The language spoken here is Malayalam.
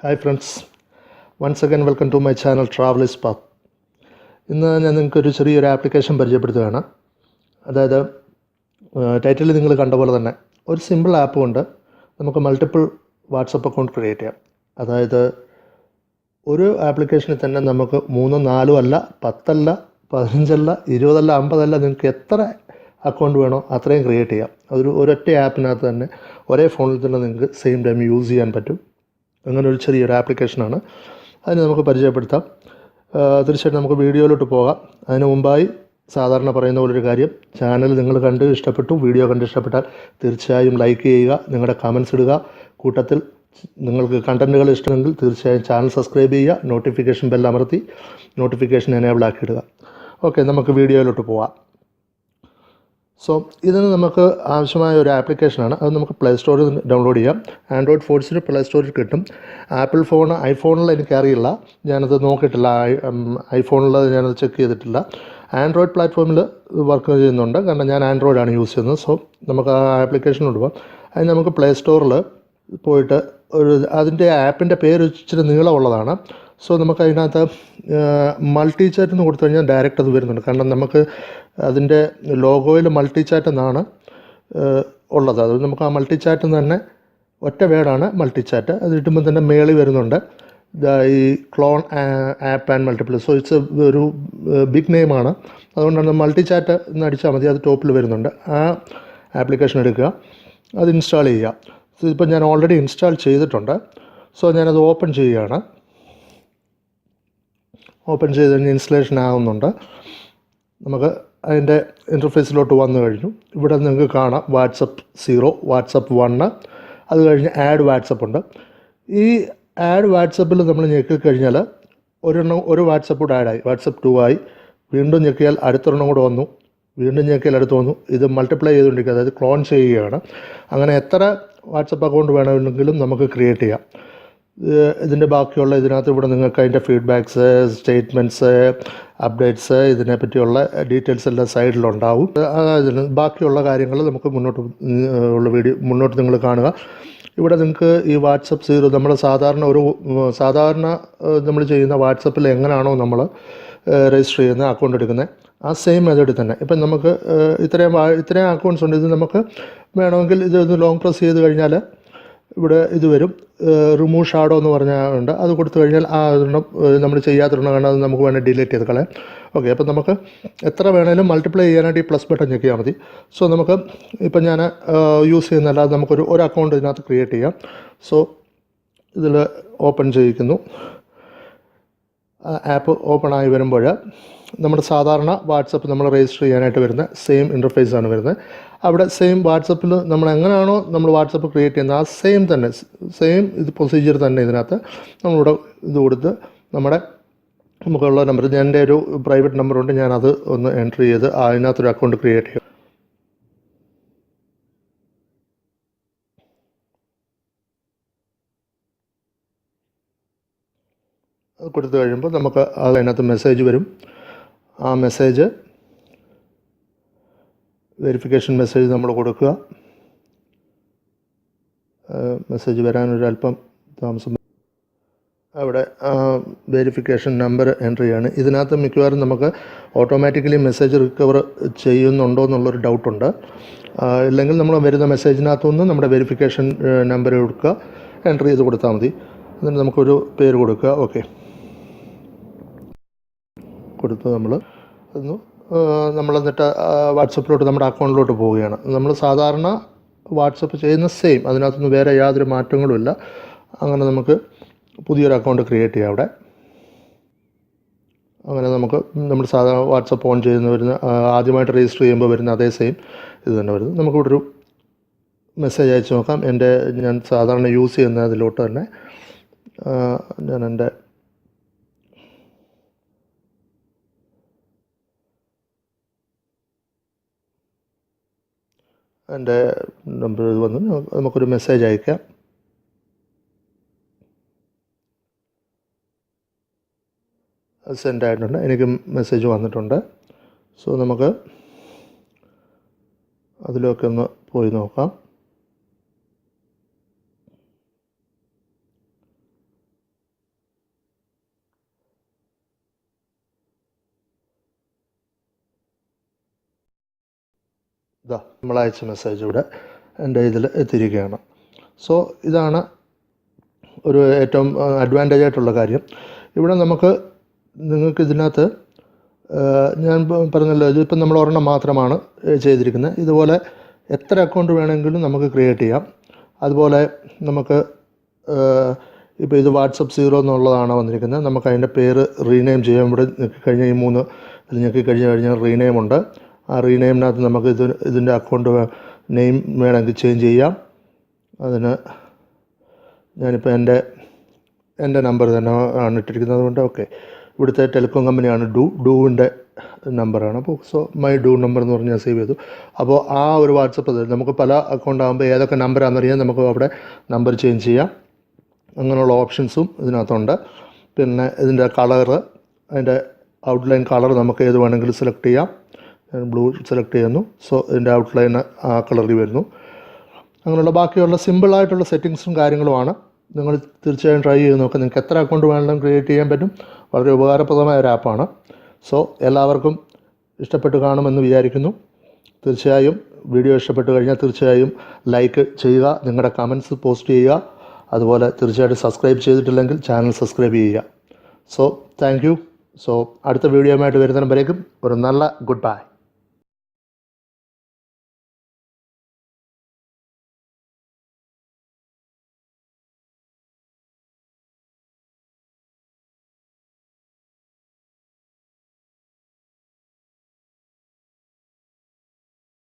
Hi friends, once again welcome to my channel Travelers Path. ഇന്ന് ഞാൻ നിങ്ങൾക്കൊരു ചെറിയൊരു ആപ്ലിക്കേഷൻ പരിചയപ്പെടുത്തുകയാണ്. അതായത് ടൈറ്റിൽ നിങ്ങൾ കണ്ട പോലെ തന്നെ ഒരു സിമ്പിൾ ആപ്പ് കൊണ്ട് നമുക്ക് മൾട്ടിപ്പിൾ വാട്സപ്പ് അക്കൗണ്ട് ക്രിയേറ്റ് ചെയ്യാം. അതായത് ഒരു ആപ്ലിക്കേഷനിൽ തന്നെ നമുക്ക് 3, 4 അല്ല, 10 അല്ല, 15 അല്ല, 20 അല്ല, 50 അല്ല, നിങ്ങൾക്ക് എത്ര അക്കൗണ്ട് വേണോ അത്രയും ക്രിയേറ്റ് ചെയ്യാം. ഒരൊറ്റ ആപ്പിനകത്ത് തന്നെ ഒരേ ഫോണിൽ തന്നെ നിങ്ങൾക്ക് സെയിം ടൈം യൂസ് ചെയ്യാൻ പറ്റും. അങ്ങനെ ഒരു ചെറിയൊരു ആപ്ലിക്കേഷനാണ്. അതിന് നമുക്ക് പരിചയപ്പെടുത്താം. തീർച്ചയായിട്ടും നമുക്ക് വീഡിയോയിലോട്ട് പോകാം. അതിന് മുമ്പായി സാധാരണ പറയുന്ന പോലൊരു കാര്യം, ചാനൽ നിങ്ങൾ കണ്ട് ഇഷ്ടപ്പെട്ടു, വീഡിയോ കണ്ട് ഇഷ്ടപ്പെട്ടാൽ തീർച്ചയായും ലൈക്ക് ചെയ്യുക, നിങ്ങളുടെ കമൻസ് ഇടുക. കൂട്ടത്തിൽ നിങ്ങൾക്ക് കണ്ടൻറ്റുകൾ ഇഷ്ടമെങ്കിൽ തീർച്ചയായും ചാനൽ സബ്സ്ക്രൈബ് ചെയ്യുക, നോട്ടിഫിക്കേഷൻ ബെൽ അമർത്തി നോട്ടിഫിക്കേഷൻ എനേബിൾ ആക്കിയിടുക. ഓക്കെ, നമുക്ക് വീഡിയോയിലോട്ട് പോകാം. സോ ഇതിന് നമുക്ക് ആവശ്യമായ ഒരു ആപ്ലിക്കേഷനാണ്. അത് നമുക്ക് പ്ലേ സ്റ്റോറിൽ നിന്ന് ഡൗൺലോഡ് ചെയ്യാം. ആൻഡ്രോയിഡ് ഫോൺസിന് പ്ലേ സ്റ്റോറിൽ കിട്ടും. ആപ്പിൾ ഫോൺ, ഐഫോണിൽ എനിക്കറിയില്ല, ഞാനത് നോക്കിയിട്ടില്ല. ഐഫോണിൽ ഞാനത് ചെക്ക് ചെയ്തിട്ടില്ല. ആൻഡ്രോയിഡ് പ്ലാറ്റ്ഫോമിൽ വർക്ക് ചെയ്യുന്നുണ്ട്, കാരണം ഞാൻ ആൻഡ്രോയിഡാണ് യൂസ് ചെയ്യുന്നത്. സോ നമുക്ക് ആ ആപ്ലിക്കേഷൻ കൊണ്ടുപോകാം. അതിന് നമുക്ക് പ്ലേ സ്റ്റോറിൽ പോയിട്ട് അതിൻ്റെ ആപ്പിൻ്റെ പേര് ഇച്ചിരി നീളമുള്ളതാണ്. സോ നമുക്ക് അതിനകത്ത് മൾട്ടി ചാറ്റ് എന്ന് കൊടുത്തു കഴിഞ്ഞാൽ ഡയറക്റ്റ് അത് വരുന്നുണ്ട്. കാരണം നമുക്ക് അതിൻ്റെ ലോഗോയിൽ മൾട്ടി ചാറ്റ് എന്നാണ് ഉള്ളത്. അത് നമുക്ക് ആ മൾട്ടി ചാറ്റ് തന്നെ ഒറ്റ വേർഡാണ് മൾട്ടി ചാറ്റ്. അത് ഇട്ടുമ്പോൾ തന്നെ മേളിൽ വരുന്നുണ്ട് ഈ clone app and multiple. So it's ഒരു ബിഗ് നെയിമാണ്. അതുകൊണ്ടാണ് മൾട്ടി ചാറ്റ് എന്ന് അടിച്ചാൽ മതി, അത് ടോപ്പിൽ വരുന്നുണ്ട്. ആ ആപ്ലിക്കേഷൻ എടുക്കുക, അത് ഇൻസ്റ്റാൾ ചെയ്യുക. ഇതിപ്പോൾ ഞാൻ ഓൾറെഡി ഇൻസ്റ്റാൾ ചെയ്തിട്ടുണ്ട്. സോ ഞാനത് ഓപ്പൺ ചെയ്യുകയാണ്. ഓപ്പൺ ചെയ്ത് കഴിഞ്ഞ് ഇൻസ്റ്റലേഷൻ ആകുന്നുണ്ട്. നമുക്ക് അതിൻ്റെ ഇൻ്റർഫേസിലോട്ട് വന്നു കഴിഞ്ഞു. ഇവിടെ നിങ്ങൾക്ക് കാണാം വാട്സപ്പ് 0, വാട്സപ്പ് 1, അത് കഴിഞ്ഞ് ആഡ് വാട്സപ്പ് ഉണ്ട്. ഈ ആഡ് വാട്സപ്പിൽ നമ്മൾ ഞെക്കിക്കഴിഞ്ഞാൽ ഒരു വാട്സപ്പ് കൂടെ ആഡായി, വാട്സപ്പ് 2 ആയി. വീണ്ടും ഞെക്കിയാൽ അടുത്തൊരെണ്ണം കൂടെ വന്നു, വീണ്ടും ഞെക്കിയാൽ അടുത്ത് വന്നു. ഇത് മൾട്ടിപ്ലൈ ചെയ്തുകൊണ്ടിരിക്കുക, അതായത് ക്ലോൺ ചെയ്യുകയാണ്. അങ്ങനെ എത്ര വാട്സപ്പ് അക്കൗണ്ട് വേണമെങ്കിലും നമുക്ക് ക്രിയേറ്റ് ചെയ്യാം. ഇതിൻ്റെ ബാക്കിയുള്ള ഇതിനകത്ത് ഇവിടെ നിങ്ങൾക്ക് അതിൻ്റെ ഫീഡ്ബാക്ക്സ്, സ്റ്റേറ്റ്മെൻറ്റ്സ്, അപ്ഡേറ്റ്സ്, ഇതിനെപ്പറ്റിയുള്ള ഡീറ്റെയിൽസ് എല്ലാം സൈഡിലുണ്ടാവും. അതായത് ബാക്കിയുള്ള കാര്യങ്ങൾ നമുക്ക് മുന്നോട്ട് നിങ്ങൾ കാണുക. ഇവിടെ നിങ്ങൾക്ക് ഈ വാട്സപ്പ് 0 നമ്മൾ സാധാരണ നമ്മൾ ചെയ്യുന്ന വാട്സപ്പിൽ എങ്ങനെയാണോ നമ്മൾ രജിസ്റ്റർ ചെയ്യുന്ന അക്കൗണ്ട് എടുക്കുന്നത്, ആ സെയിം മെത്തേഡിൽ തന്നെ. ഇപ്പം നമുക്ക് ഇത്രയും അക്കൗണ്ട്സ് ഉണ്ട്. ഇത് നമുക്ക് വേണമെങ്കിൽ ഇതൊന്ന് ലോങ് പ്രസ് ചെയ്ത് കഴിഞ്ഞാൽ ഇവിടെ ഇത് വരും, റിമൂവ് ഷാഡോ എന്ന് പറഞ്ഞുണ്ട്. അത് കൊടുത്തു കഴിഞ്ഞാൽ ആ ഒരെണ്ണം നമ്മൾ ചെയ്യാത്തൊരെണ്ണം കാണാൻ അത് നമുക്ക് വേണമെങ്കിൽ ഡിലീറ്റ് ചെയ്ത് കളയാം. ഓക്കെ, അപ്പം നമുക്ക് എത്ര വേണമെങ്കിലും മൾട്ടിപ്ലൈ ചെയ്യാനായിട്ട് ഈ പ്ലസ് ബട്ടൺ ഞെക്കിയാൽ മതി. സോ നമുക്ക് ഇപ്പം ഞാൻ യൂസ് ചെയ്യുന്നതല്ലാതെ നമുക്കൊരു അക്കൗണ്ട് ഇതിനകത്ത് ക്രിയേറ്റ് ചെയ്യാം. സോ ഇതിൽ ഓപ്പൺ ചെയ്യിക്കുന്നു. ആപ്പ് ഓപ്പൺ ആയി വരുമ്പോൾ നമ്മുടെ സാധാരണ വാട്സപ്പ് നമ്മൾ രജിസ്റ്റർ ചെയ്യാനായിട്ട് വരുന്ന സെയിം ഇൻ്റർഫേസാണ് വരുന്നത്. അവിടെ സെയിം വാട്സപ്പിൽ നമ്മൾ എങ്ങനെയാണോ നമ്മൾ വാട്സപ്പ് ക്രിയേറ്റ് ചെയ്യുന്നത് ആ സെയിം ഇത് പ്രൊസീജിയർ തന്നെ ഇതിനകത്ത് നമ്മളിവിടെ ഇത് കൊടുത്ത് നമുക്കുള്ള നമ്പർ, എൻ്റെ ഒരു പ്രൈവറ്റ് നമ്പറുണ്ട്, ഞാനത് ഒന്ന് എൻറ്റർ ചെയ്ത് അതിനകത്തൊരു അക്കൗണ്ട് ക്രിയേറ്റ് ചെയ്യും. അത് കൊടുത്തു കഴിയുമ്പോൾ നമുക്ക് അതിനകത്ത് മെസ്സേജ് വരും. ആ മെസ്സേജ് വെരിഫിക്കേഷൻ മെസ്സേജ് നമ്മൾ കൊടുക്കുക. മെസ്സേജ് വരാനൊരല്പം താമസം. അവിടെ വെരിഫിക്കേഷൻ നമ്പർ എൻ്റർ ചെയ്യാണ്. ഇതിനകത്ത് മിക്കവാറും നമുക്ക് ഓട്ടോമാറ്റിക്കലി മെസ്സേജ് റിക്കവർ ചെയ്യുന്നുണ്ടോ എന്നുള്ളൊരു ഡൗട്ടുണ്ട്. ഇല്ലെങ്കിൽ നമ്മൾ വരുന്ന മെസ്സേജിനകത്തുനിന്ന് നമ്മുടെ വെരിഫിക്കേഷൻ നമ്പർ കൊടുക്കുക, എൻ്റർ ചെയ്ത് കൊടുത്താൽ മതി. എന്നിട്ട് നമുക്കൊരു പേര് കൊടുക്കുക. ഓക്കെ കൊടുത്ത് നമ്മൾ എന്നിട്ട് വാട്സപ്പിലോട്ട് നമ്മുടെ അക്കൗണ്ടിലോട്ട് പോവുകയാണ്. നമ്മൾ സാധാരണ വാട്സപ്പ് ചെയ്യുന്ന സെയിം, അതിനകത്തൊന്നും വേറെ യാതൊരു മാറ്റങ്ങളും ഇല്ല. അങ്ങനെ നമുക്ക് പുതിയൊരു അക്കൗണ്ട് ക്രിയേറ്റ് ചെയ്യാം അവിടെ. അങ്ങനെ നമുക്ക് നമ്മൾ സാധാരണ വാട്സപ്പ് ഓൺ വരുന്ന ആദ്യമായിട്ട് രജിസ്റ്റർ ചെയ്യുമ്പോൾ വരുന്ന അതേ സെയിം ഇത് തന്നെ വരുന്നത്. നമുക്കിവിടെ ഒരു മെസ്സേജ് അയച്ചു നോക്കാം. ഞാൻ സാധാരണ യൂസ് ചെയ്യുന്ന അതിലോട്ട് തന്നെ ഞാൻ എൻ്റെ നമ്പർ വന്ന് നമുക്കൊരു മെസ്സേജ് അയക്കാം. സെൻഡ് ആയിട്ടുണ്ട്, എനിക്ക് മെസ്സേജ് വന്നിട്ടുണ്ട്. സോ നമുക്ക് അതിലൊക്കെ ഒന്ന് പോയി നോക്കാം. ഇതാ നമ്മൾ അയച്ച മെസ്സേജ് ഇവിടെ എൻ്റെ ഇതിൽ എത്തിയിരിക്കുകയാണ്. സോ ഇതാണ് ഒരു ഏറ്റവും അഡ്വാൻറ്റേജ് ആയിട്ടുള്ള കാര്യം. ഇവിടെ നിങ്ങൾക്ക് ഇതിനകത്ത് ഞാൻ പറഞ്ഞല്ലോ, ഇതിപ്പം നമ്മൾ ഒരെണ്ണം മാത്രമാണ് ചെയ്തിരിക്കുന്നത്. ഇതുപോലെ എത്ര അക്കൗണ്ട് വേണമെങ്കിലും നമുക്ക് ക്രിയേറ്റ് ചെയ്യാം. അതുപോലെ നമുക്ക് ഇപ്പോൾ ഇത് വാട്സപ്പ് 0 എന്നുള്ളതാണ് വന്നിരിക്കുന്നത്. നമുക്ക് അതിൻ്റെ പേര് റീനെയിം ചെയ്യാം. ഇവിടെ ഞെക്കിക്കഴിഞ്ഞാൽ ഈ 3 ഇത് ഞെക്കിക്കഴിഞ്ഞാൽ റീനെയിം ഉണ്ട്. ആ റീനെയിമിനകത്ത് നമുക്ക് ഇതിൻ്റെ അക്കൗണ്ട് നെയിം വേണമെങ്കിൽ ചേഞ്ച് ചെയ്യാം. അതിന് ഞാനിപ്പോൾ എൻ്റെ നമ്പർ തന്നെ ആണ് ഇട്ടിരിക്കുന്നത്. അതുകൊണ്ട് ഓക്കെ, ഇവിടുത്തെ ടെലികോം കമ്പനിയാണ് ഡൂവിൻ്റെ നമ്പറാണ്. അപ്പോൾ മൈ ഡൂ നമ്പർ എന്ന് പറഞ്ഞ് ഞാൻ സേവ് ചെയ്തു. അപ്പോൾ ആ ഒരു വാട്സപ്പ് നമുക്ക് പല അക്കൗണ്ട് ആകുമ്പോൾ ഏതൊക്കെ നമ്പറാണെന്നറിയാൻ നമുക്ക് അവിടെ നമ്പർ ചേഞ്ച് ചെയ്യാം. അങ്ങനെയുള്ള ഓപ്ഷൻസും ഇതിനകത്തുണ്ട്. പിന്നെ ഇതിൻ്റെ കളറ്, അതിൻ്റെ ഔട്ട്ലൈൻ കളർ നമുക്ക് ഏത് വേണമെങ്കിലും സെലക്ട് ചെയ്യാം. ഞാൻ ബ്ലൂ സെലക്ട് ചെയ്യുന്നു. സോ ഇതിൻ്റെ ഔട്ട്ലൈൻ ആ കളറിൽ വരുന്നു. അങ്ങനെയുള്ള ബാക്കിയുള്ള സിമ്പിളായിട്ടുള്ള സെറ്റിങ്സും കാര്യങ്ങളുമാണ്. നിങ്ങൾ തീർച്ചയായും ട്രൈ ചെയ്ത് നോക്കുക. നിങ്ങൾക്ക് എത്ര അക്കൗണ്ട് വേണമെങ്കിലും ക്രിയേറ്റ് ചെയ്യാൻ പറ്റും. വളരെ ഉപകാരപ്രദമായ ഒരു ആപ്പാണ്. സോ എല്ലാവർക്കും ഇഷ്ടപ്പെട്ട് കാണുമെന്ന് വിചാരിക്കുന്നു. തീർച്ചയായും വീഡിയോ ഇഷ്ടപ്പെട്ട് കഴിഞ്ഞാൽ തീർച്ചയായും ലൈക്ക് ചെയ്യുക, നിങ്ങളുടെ കമൻറ്റ്സ് പോസ്റ്റ് ചെയ്യുക. അതുപോലെ തീർച്ചയായിട്ടും സബ്സ്ക്രൈബ് ചെയ്തിട്ടില്ലെങ്കിൽ ചാനൽ സബ്സ്ക്രൈബ് ചെയ്യുക. So thank you. സോ അടുത്ത വീഡിയോയുമായിട്ട് വരുന്നതിന് വരേക്കും ഒരു നല്ല ഗുഡ് ബൈ.